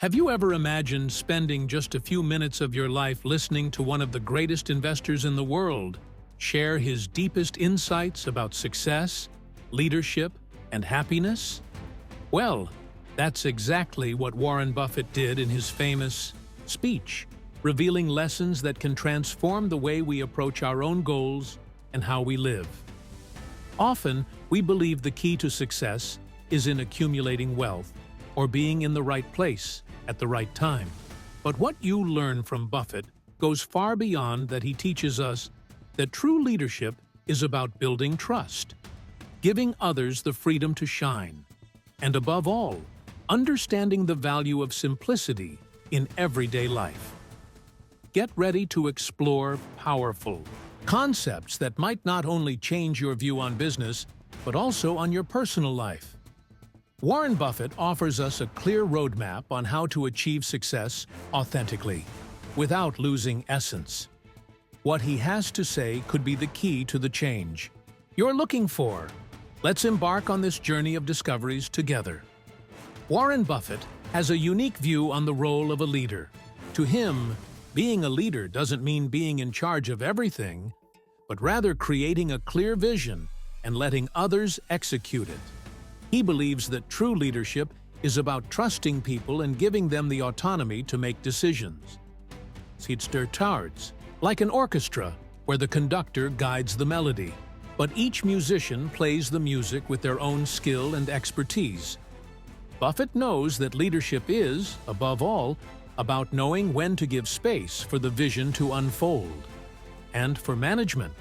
Have you ever imagined spending just a few minutes of your life listening to one of the greatest investors in the world share his deepest insights about success, leadership, and happiness? Well, that's exactly what Warren Buffett did in his famous speech, revealing lessons that can transform the way we approach our own goals and how we live. Often, we believe the key to success is in accumulating wealth or being in the right place at the right time. But what you learn from Buffett goes far beyond that. He teaches us that true leadership is about building trust, giving others the freedom to shine, and above all, understanding the value of simplicity in everyday life. Get ready to explore powerful concepts that might not only change your view on business, but also on your personal life. Warren Buffett offers us a clear roadmap on how to achieve success authentically, without losing essence. What he has to say could be the key to the change you're looking for. Let's embark on this journey of discoveries together. Warren Buffett has a unique view on the role of a leader. To him, being a leader doesn't mean being in charge of everything, but rather creating a clear vision and letting others execute it. He believes that true leadership is about trusting people and giving them the autonomy to make decisions. It starts like an orchestra where the conductor guides the melody, but each musician plays the music with their own skill and expertise. Buffett knows that leadership is, above all, about knowing when to give space for the vision to unfold. And for management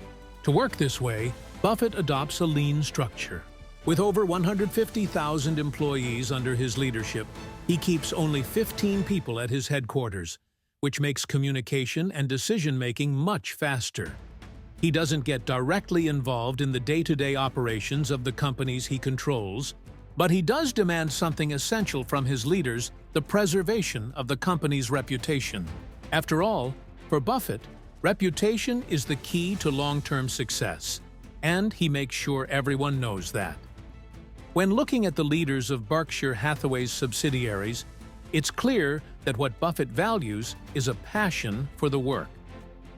to work this way, Buffett adopts a lean structure. With over 150,000 employees under his leadership, he keeps only 15 people at his headquarters, which makes communication and decision-making much faster. He doesn't get directly involved in the day-to-day operations of the companies he controls, but he does demand something essential from his leaders: the preservation of the company's reputation. After all, for Buffett, reputation is the key to long-term success, and he makes sure everyone knows that. When looking at the leaders of Berkshire Hathaway's subsidiaries, it's clear that what Buffett values is a passion for the work.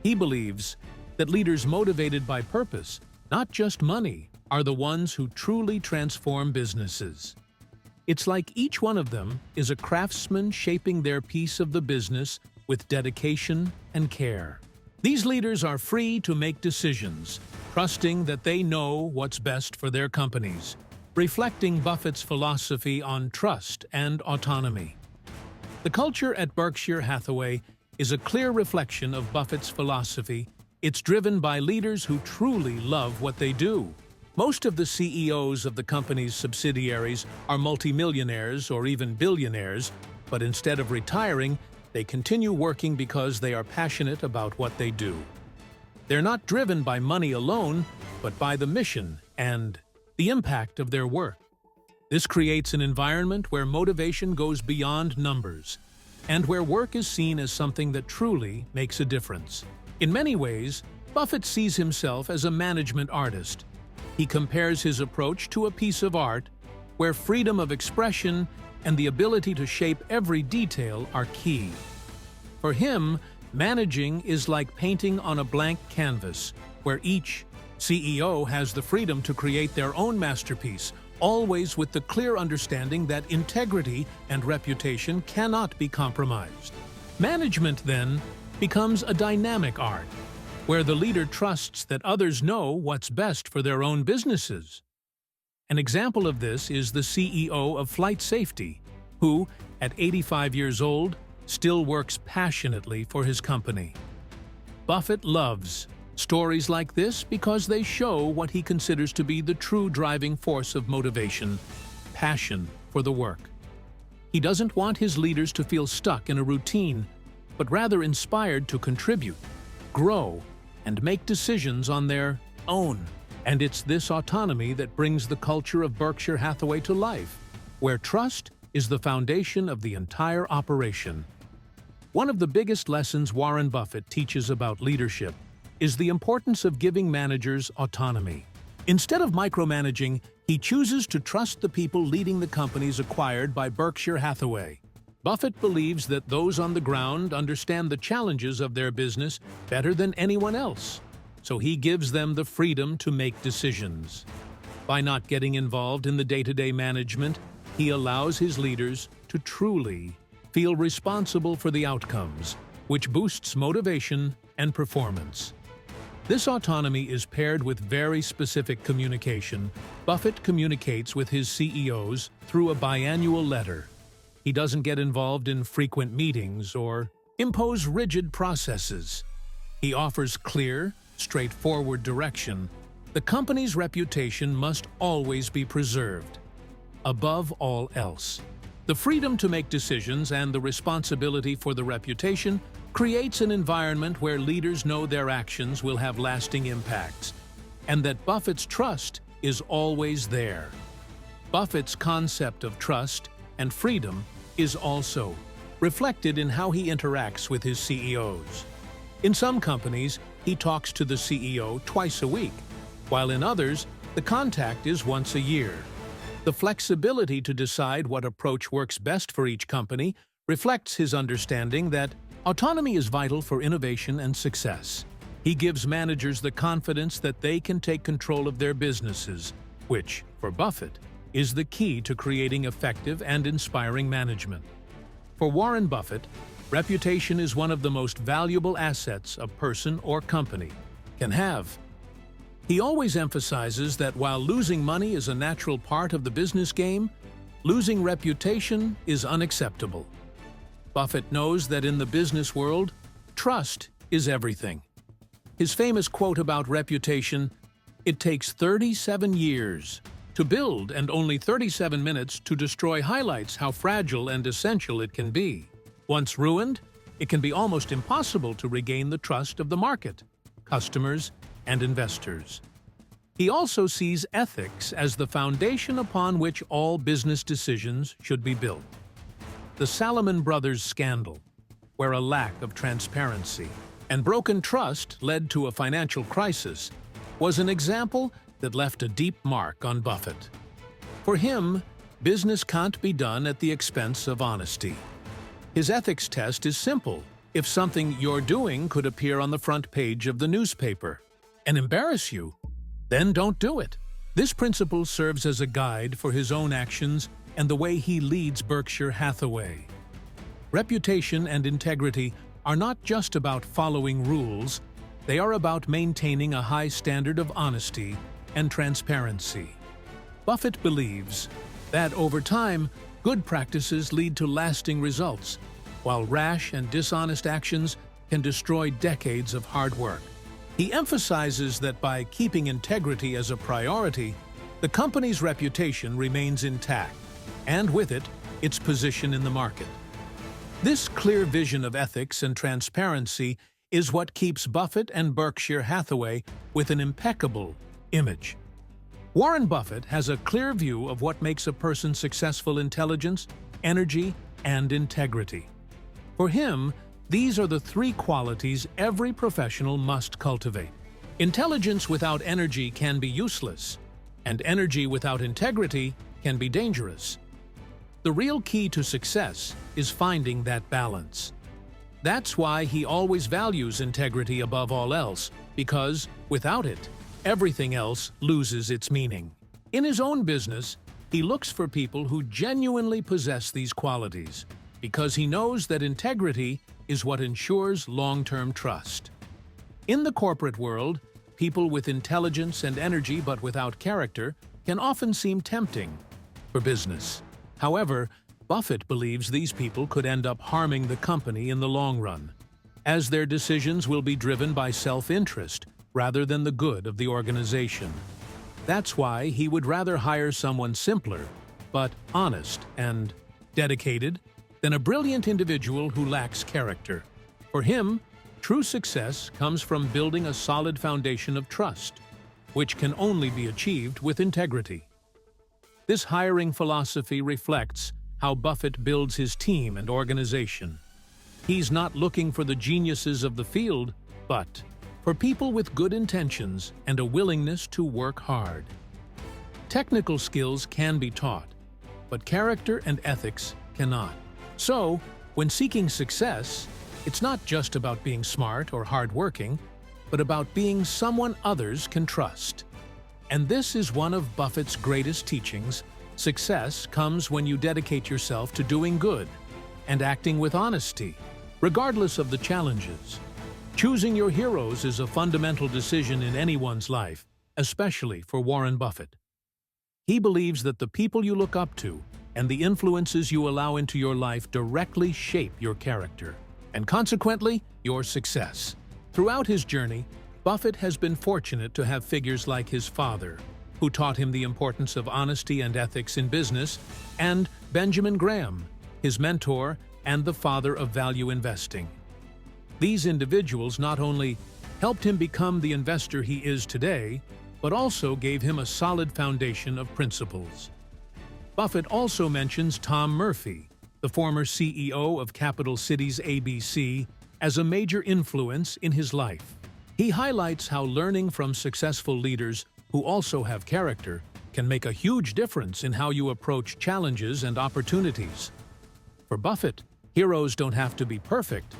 He believes that leaders motivated by purpose, not just money, are the ones who truly transform businesses. It's like each one of them is a craftsman shaping their piece of the business with dedication and care. These leaders are free to make decisions, trusting that they know what's best for their companies, reflecting Buffett's philosophy on trust and autonomy. The culture at Berkshire Hathaway is a clear reflection of Buffett's philosophy. It's driven by leaders who truly love what they do. Most of the CEOs of the company's subsidiaries are multimillionaires or even billionaires, but instead of retiring, they continue working because they are passionate about what they do. They're not driven by money alone, but by the mission and the impact of their work. This creates an environment where motivation goes beyond numbers, and where work is seen as something that truly makes a difference. In many ways, Buffett sees himself as a management artist. He compares his approach to a piece of art, where freedom of expression and the ability to shape every detail are key. For him, managing is like painting on a blank canvas, where each CEO has the freedom to create their own masterpiece, always with the clear understanding that integrity and reputation cannot be compromised. Management, then, becomes a dynamic art, where the leader trusts that others know what's best for their own businesses. An example of this is the CEO of Flight Safety, who, at 85 years old, still works passionately for his company. Buffett loves stories like this because they show what he considers to be the true driving force of motivation: passion for the work. He doesn't want his leaders to feel stuck in a routine, but rather inspired to contribute, grow, and make decisions on their own. And it's this autonomy that brings the culture of Berkshire Hathaway to life, where trust is the foundation of the entire operation. One of the biggest lessons Warren Buffett teaches about leadership is the importance of giving managers autonomy. Instead of micromanaging, he chooses to trust the people leading the companies acquired by Berkshire Hathaway. Buffett believes that those on the ground understand the challenges of their business better than anyone else, so he gives them the freedom to make decisions. By not getting involved in the day-to-day management, he allows his leaders to truly feel responsible for the outcomes, which boosts motivation and performance. This autonomy is paired with very specific communication. Buffett communicates with his CEOs through a biannual letter. He doesn't get involved in frequent meetings or impose rigid processes. He offers clear, straightforward direction. The company's reputation must always be preserved. Above all else, the freedom to make decisions and the responsibility for the reputation creates an environment where leaders know their actions will have lasting impacts, and that Buffett's trust is always there. Buffett's concept of trust and freedom is also reflected in how he interacts with his CEOs. In some companies, he talks to the CEO twice a week, while in others, the contact is once a year. The flexibility to decide what approach works best for each company reflects his understanding that autonomy is vital for innovation and success. He gives managers the confidence that they can take control of their businesses, which, for Buffett, is the key to creating effective and inspiring management. For Warren Buffett, reputation is one of the most valuable assets a person or company can have. He always emphasizes that while losing money is a natural part of the business game, losing reputation is unacceptable. Buffett knows that in the business world, trust is everything. His famous quote about reputation, "It takes 37 years to build and only 37 minutes to destroy," highlights how fragile and essential it can be. Once ruined, it can be almost impossible to regain the trust of the market, customers, and investors. He also sees ethics as the foundation upon which all business decisions should be built. The Salomon Brothers scandal, where a lack of transparency and broken trust led to a financial crisis, was an example that left a deep mark on Buffett. For him, business can't be done at the expense of honesty. His ethics test is simple. If something you're doing could appear on the front page of the newspaper and embarrass you, then don't do it. This principle serves as a guide for his own actions and the way he leads Berkshire Hathaway. Reputation and integrity are not just about following rules, they are about maintaining a high standard of honesty and transparency. Buffett believes that over time, good practices lead to lasting results, while rash and dishonest actions can destroy decades of hard work. He emphasizes that by keeping integrity as a priority, the company's reputation remains intact, and with it, its position in the market. This clear vision of ethics and transparency is what keeps Buffett and Berkshire Hathaway with an impeccable image. Warren Buffett has a clear view of what makes a person successful: intelligence, energy, and integrity. For him, these are the three qualities every professional must cultivate. Intelligence without energy can be useless, and energy without integrity can be dangerous. The real key to success is finding that balance. That's why he always values integrity above all else, because without it, everything else loses its meaning. In his own business, he looks for people who genuinely possess these qualities, because he knows that integrity is what ensures long-term trust. In the corporate world, people with intelligence and energy but without character can often seem tempting for business. However, Buffett believes these people could end up harming the company in the long run, as their decisions will be driven by self-interest rather than the good of the organization. That's why he would rather hire someone simpler, but honest and dedicated, than a brilliant individual who lacks character. For him, true success comes from building a solid foundation of trust, which can only be achieved with integrity. This hiring philosophy reflects how Buffett builds his team and organization. He's not looking for the geniuses of the field, but for people with good intentions and a willingness to work hard. Technical skills can be taught, but character and ethics cannot. So, when seeking success, it's not just about being smart or hardworking, but about being someone others can trust. And this is one of Buffett's greatest teachings. Success comes when you dedicate yourself to doing good and acting with honesty, regardless of the challenges. Choosing your heroes is a fundamental decision in anyone's life, especially for Warren Buffett. He believes that the people you look up to and the influences you allow into your life directly shape your character, and consequently, your success. Throughout his journey, Buffett has been fortunate to have figures like his father, who taught him the importance of honesty and ethics in business, and Benjamin Graham, his mentor and the father of value investing. These individuals not only helped him become the investor he is today, but also gave him a solid foundation of principles. Buffett also mentions Tom Murphy, the former CEO of Capital Cities ABC, as a major influence in his life. He highlights how learning from successful leaders who also have character can make a huge difference in how you approach challenges and opportunities. For Buffett, heroes don't have to be perfect,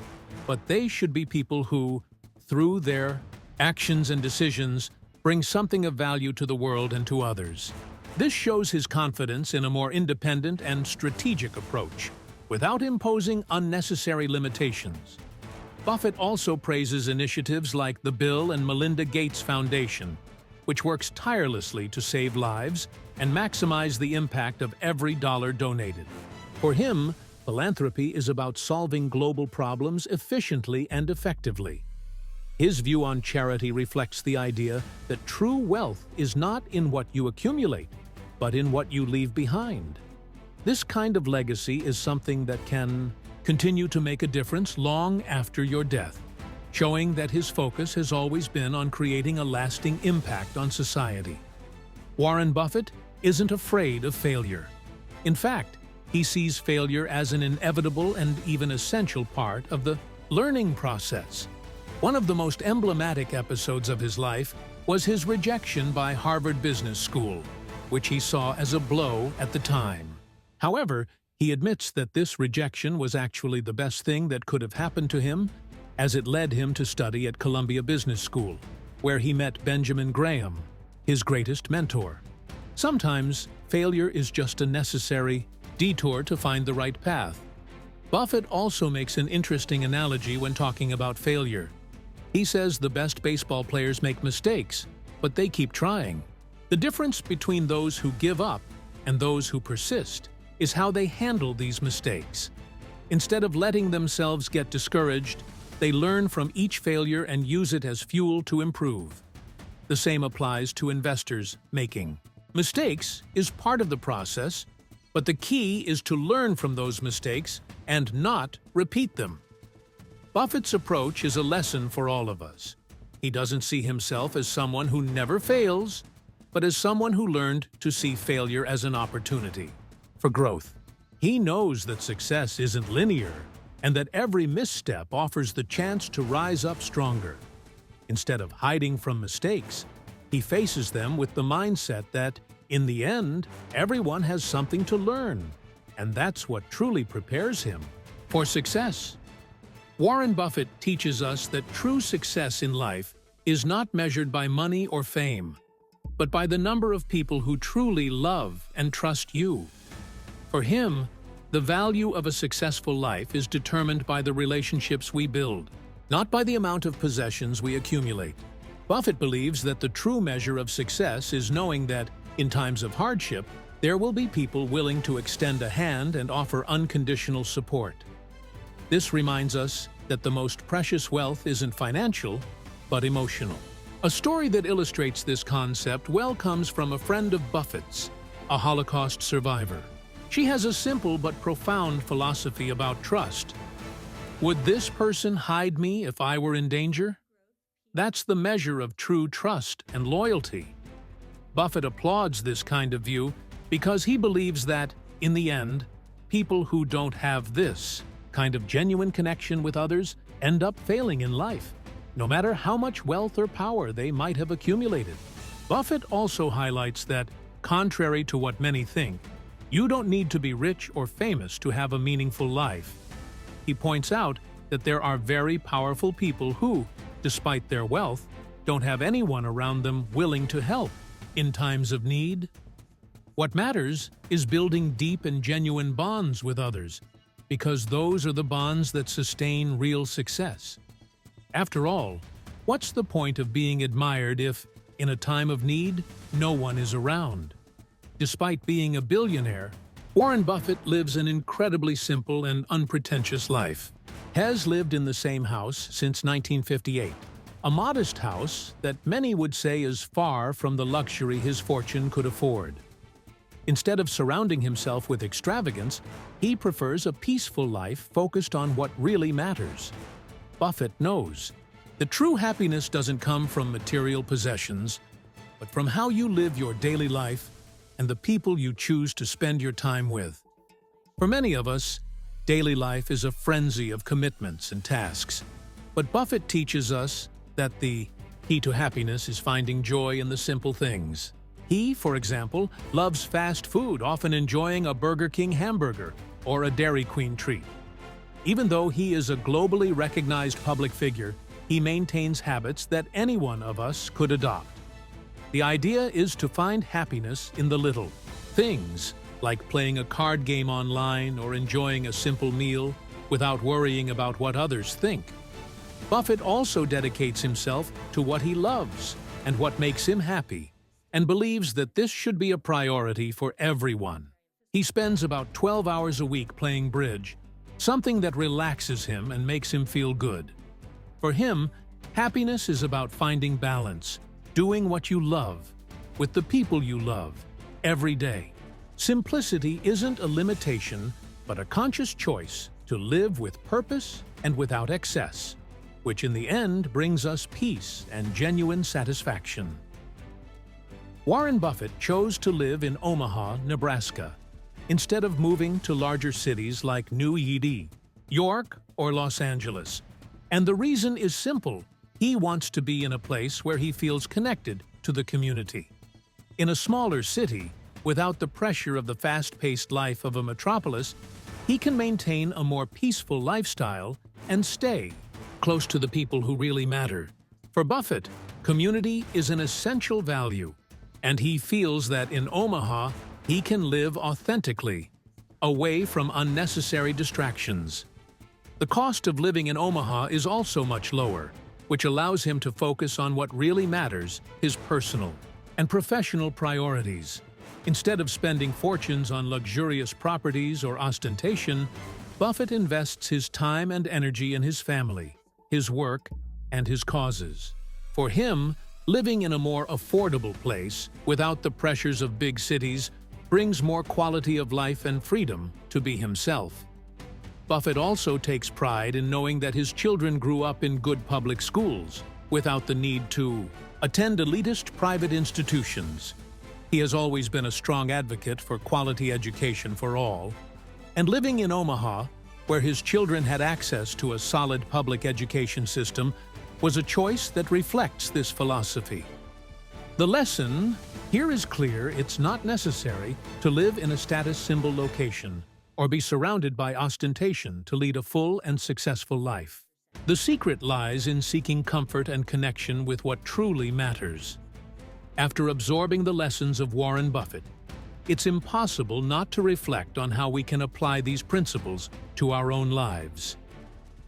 but they should be people who, through their actions and decisions, bring something of value to the world and to others. This shows his confidence in a more independent and strategic approach, without imposing unnecessary limitations. Buffett also praises initiatives like the Bill and Melinda Gates Foundation, which works tirelessly to save lives and maximize the impact of every dollar donated. For him, philanthropy is about solving global problems efficiently and effectively. His view on charity reflects the idea that true wealth is not in what you accumulate, but in what you leave behind. This kind of legacy is something that can continue to make a difference long after your death, showing that his focus has always been on creating a lasting impact on society. Warren Buffett isn't afraid of failure. In fact, he sees failure as an inevitable and even essential part of the learning process. One of the most emblematic episodes of his life was his rejection by Harvard Business School, which he saw as a blow at the time. However, he admits that this rejection was actually the best thing that could have happened to him, as it led him to study at Columbia Business School, where he met Benjamin Graham, his greatest mentor. Sometimes, failure is just a necessary detour to find the right path. Buffett also makes an interesting analogy when talking about failure. He says the best baseball players make mistakes, but they keep trying. The difference between those who give up and those who persist is how they handle these mistakes. Instead of letting themselves get discouraged, they learn from each failure and use it as fuel to improve. The same applies to investors making mistakes is part of the process, but the key is to learn from those mistakes and not repeat them. Buffett's approach is a lesson for all of us. He doesn't see himself as someone who never fails, but as someone who learned to see failure as an opportunity for growth. He knows that success isn't linear and that every misstep offers the chance to rise up stronger. Instead of hiding from mistakes, he faces them with the mindset that, in the end, everyone has something to learn, and that's what truly prepares him for success. Warren Buffett teaches us that true success in life is not measured by money or fame, but by the number of people who truly love and trust you. For him, the value of a successful life is determined by the relationships we build, not by the amount of possessions we accumulate. Buffett believes that the true measure of success is knowing that, in times of hardship, there will be people willing to extend a hand and offer unconditional support. This reminds us that the most precious wealth isn't financial, but emotional. A story that illustrates this concept well comes from a friend of Buffett's, a Holocaust survivor. She has a simple but profound philosophy about trust. Would this person hide me if I were in danger? That's the measure of true trust and loyalty. Buffett applauds this kind of view because he believes that, in the end, people who don't have this kind of genuine connection with others end up failing in life, no matter how much wealth or power they might have accumulated. Buffett also highlights that, contrary to what many think, You don't need to be rich or famous to have a meaningful life. He points out that there are very powerful people who, despite their wealth, don't have anyone around them willing to help in times of need. What matters is building deep and genuine bonds with others, because those are the bonds that sustain real success. After all, what's the point of being admired if, in a time of need, no one is around? Despite being a billionaire, Warren Buffett lives an incredibly simple and unpretentious life. Has lived in the same house since 1958, a modest house that many would say is far from the luxury his fortune could afford. Instead of surrounding himself with extravagance, he prefers a peaceful life focused on what really matters. Buffett knows that true happiness doesn't come from material possessions, but from how you live your daily life and the people you choose to spend your time with. For many of us, daily life is a frenzy of commitments and tasks, but Buffett teaches us that the key to happiness is finding joy in the simple things. He, for example, loves fast food, often enjoying a Burger King hamburger or a Dairy Queen treat. Even though he is a globally recognized public figure, he maintains habits that any one of us could adopt. The idea is to find happiness in the little things, like playing a card game online or enjoying a simple meal without worrying about what others think. Buffett also dedicates himself to what he loves and what makes him happy, and believes that this should be a priority for everyone. He spends about 12 hours a week playing bridge, something that relaxes him and makes him feel good. For him, happiness is about finding balance, doing what you love, with the people you love, every day. Simplicity isn't a limitation, but a conscious choice to live with purpose and without excess, which in the end brings us peace and genuine satisfaction. Warren Buffett chose to live in Omaha, Nebraska, instead of moving to larger cities like New York, or Los Angeles. And the reason is simple. He wants to be in a place where he feels connected to the community. In a smaller city, without the pressure of the fast-paced life of a metropolis, he can maintain a more peaceful lifestyle and stay close to the people who really matter. For Buffett, community is an essential value, and he feels that in Omaha, he can live authentically, away from unnecessary distractions. The cost of living in Omaha is also much lower, which allows him to focus on what really matters, his personal and professional priorities. Instead of spending fortunes on luxurious properties or ostentation, Buffett invests his time and energy in his family, his work, and his causes. For him, living in a more affordable place, without the pressures of big cities, brings more quality of life and freedom to be himself. Buffett also takes pride in knowing that his children grew up in good public schools, without the need to attend elitist private institutions. He has always been a strong advocate for quality education for all, and living in Omaha, where his children had access to a solid public education system, was a choice that reflects this philosophy. The lesson here is clear: it's not necessary to live in a status symbol location or be surrounded by ostentation to lead a full and successful life. The secret lies in seeking comfort and connection with what truly matters. After absorbing the lessons of Warren Buffett, it's impossible not to reflect on how we can apply these principles to our own lives.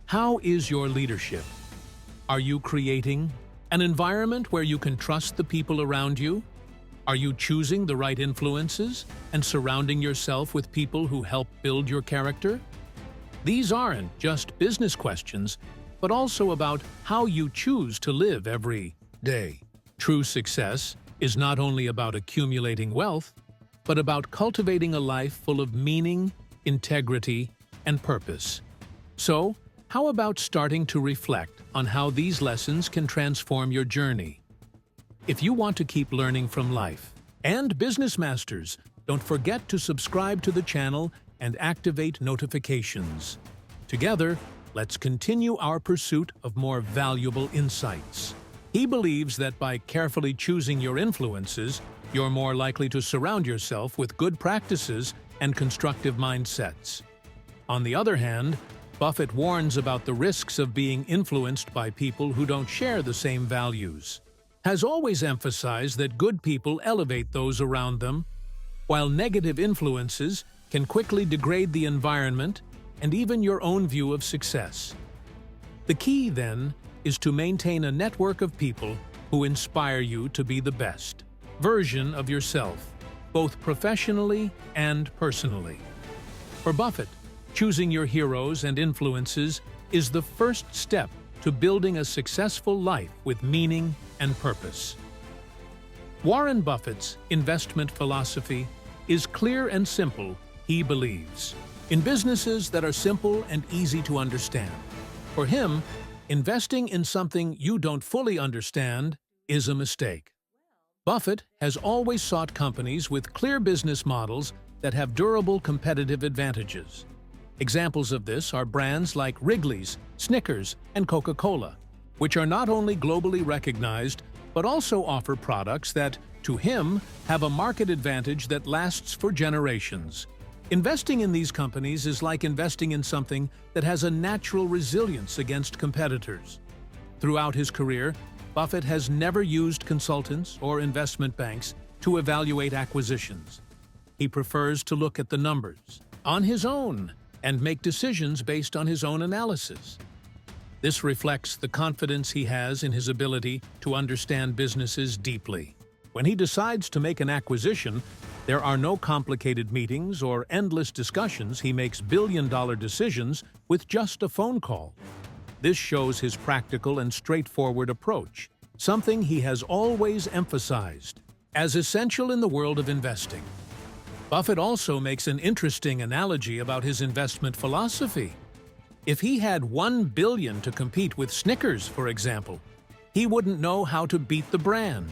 How is your leadership? Are you creating an environment where you can trust the people around you? Are you choosing the right influences and surrounding yourself with people who help build your character? These aren't just business questions, but also about how you choose to live every day. True success is not only about accumulating wealth, but about cultivating a life full of meaning, integrity, and purpose. So, how about starting to reflect on how these lessons can transform your journey? If you want to keep learning from life and business masters, don't forget to subscribe to the channel and activate notifications. Together, let's continue our pursuit of more valuable insights. He believes that by carefully choosing your influences, you're more likely to surround yourself with good practices and constructive mindsets. On the other hand, Buffett warns about the risks of being influenced by people who don't share the same values. Has always emphasized that good people elevate those around them, while negative influences can quickly degrade the environment and even your own view of success. The key, then, is to maintain a network of people who inspire you to be the best version of yourself, both professionally and personally. For Buffett, choosing your heroes and influences is the first step to building a successful life with meaning and purpose. Warren Buffett's investment philosophy is clear and simple. He believes in businesses that are simple and easy to understand. For him, investing in something you don't fully understand is a mistake. Buffett has always sought companies with clear business models that have durable competitive advantages. Examples of this are brands like Wrigley's, Snickers, and Coca-Cola, which are not only globally recognized, but also offer products that, to him, have a market advantage that lasts for generations. Investing in these companies is like investing in something that has a natural resilience against competitors. Throughout his career, Buffett has never used consultants or investment banks to evaluate acquisitions. He prefers to look at the numbers on his own and make decisions based on his own analysis. This reflects the confidence he has in his ability to understand businesses deeply. When he decides to make an acquisition, there are no complicated meetings or endless discussions. He makes billion-dollar decisions with just a phone call. This shows his practical and straightforward approach, something he has always emphasized as essential in the world of investing. Buffett also makes an interesting analogy about his investment philosophy. If he had $1 billion to compete with Snickers, for example, he wouldn't know how to beat the brand.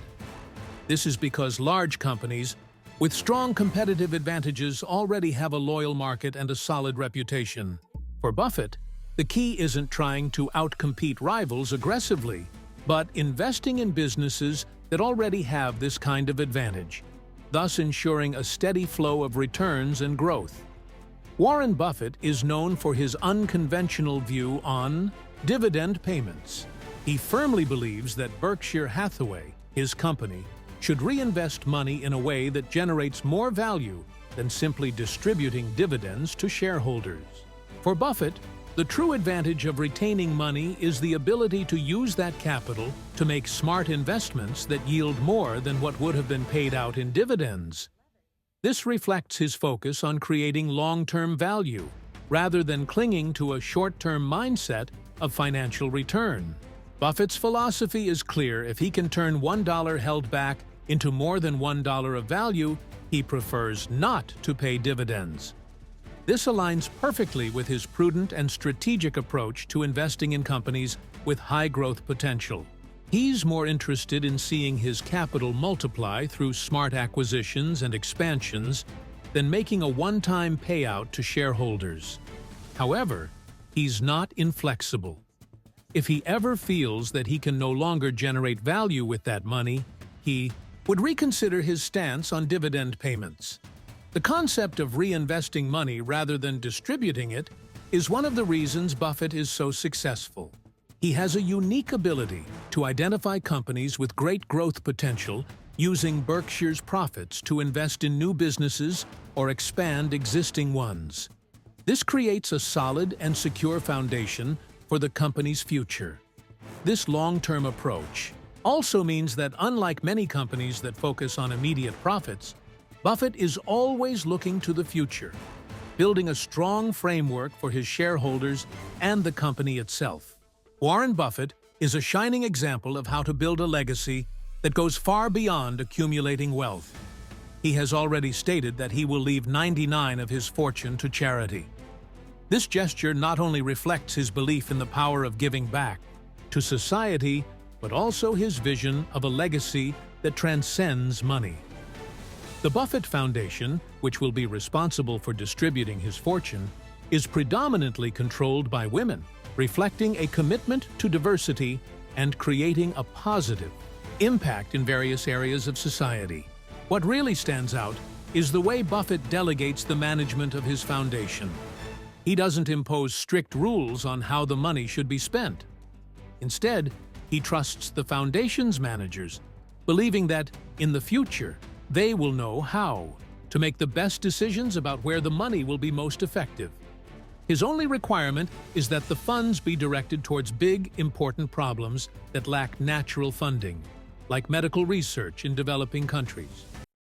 This is because large companies with strong competitive advantages already have a loyal market and a solid reputation. For Buffett, the key isn't trying to outcompete rivals aggressively, but investing in businesses that already have this kind of advantage, thus ensuring a steady flow of returns and growth. Warren Buffett is known for his unconventional view on dividend payments. He firmly believes that Berkshire Hathaway, his company, should reinvest money in a way that generates more value than simply distributing dividends to shareholders. For Buffett, the true advantage of retaining money is the ability to use that capital to make smart investments that yield more than what would have been paid out in dividends. This reflects his focus on creating long-term value, rather than clinging to a short-term mindset of financial return. Buffett's philosophy is clear: if he can turn $1 held back into more than $1 of value, he prefers not to pay dividends. This aligns perfectly with his prudent and strategic approach to investing in companies with high growth potential. He's more interested in seeing his capital multiply through smart acquisitions and expansions than making a one-time payout to shareholders. However, he's not inflexible. If he ever feels that he can no longer generate value with that money, he would reconsider his stance on dividend payments. The concept of reinvesting money rather than distributing it is one of the reasons Buffett is so successful. He has a unique ability to identify companies with great growth potential, using Berkshire's profits to invest in new businesses or expand existing ones. This creates a solid and secure foundation for the company's future. This long-term approach also means that, unlike many companies that focus on immediate profits, Buffett is always looking to the future, building a strong framework for his shareholders and the company itself. Warren Buffett is a shining example of how to build a legacy that goes far beyond accumulating wealth. He has already stated that he will leave 99 of his fortune to charity. This gesture not only reflects his belief in the power of giving back to society, but also his vision of a legacy that transcends money. The Buffett Foundation, which will be responsible for distributing his fortune, is predominantly controlled by women, reflecting a commitment to diversity and creating a positive impact in various areas of society. What really stands out is the way Buffett delegates the management of his foundation. He doesn't impose strict rules on how the money should be spent. Instead, he trusts the foundation's managers, believing that, in the future, they will know how to make the best decisions about where the money will be most effective. His only requirement is that the funds be directed towards big, important problems that lack natural funding, like medical research in developing countries.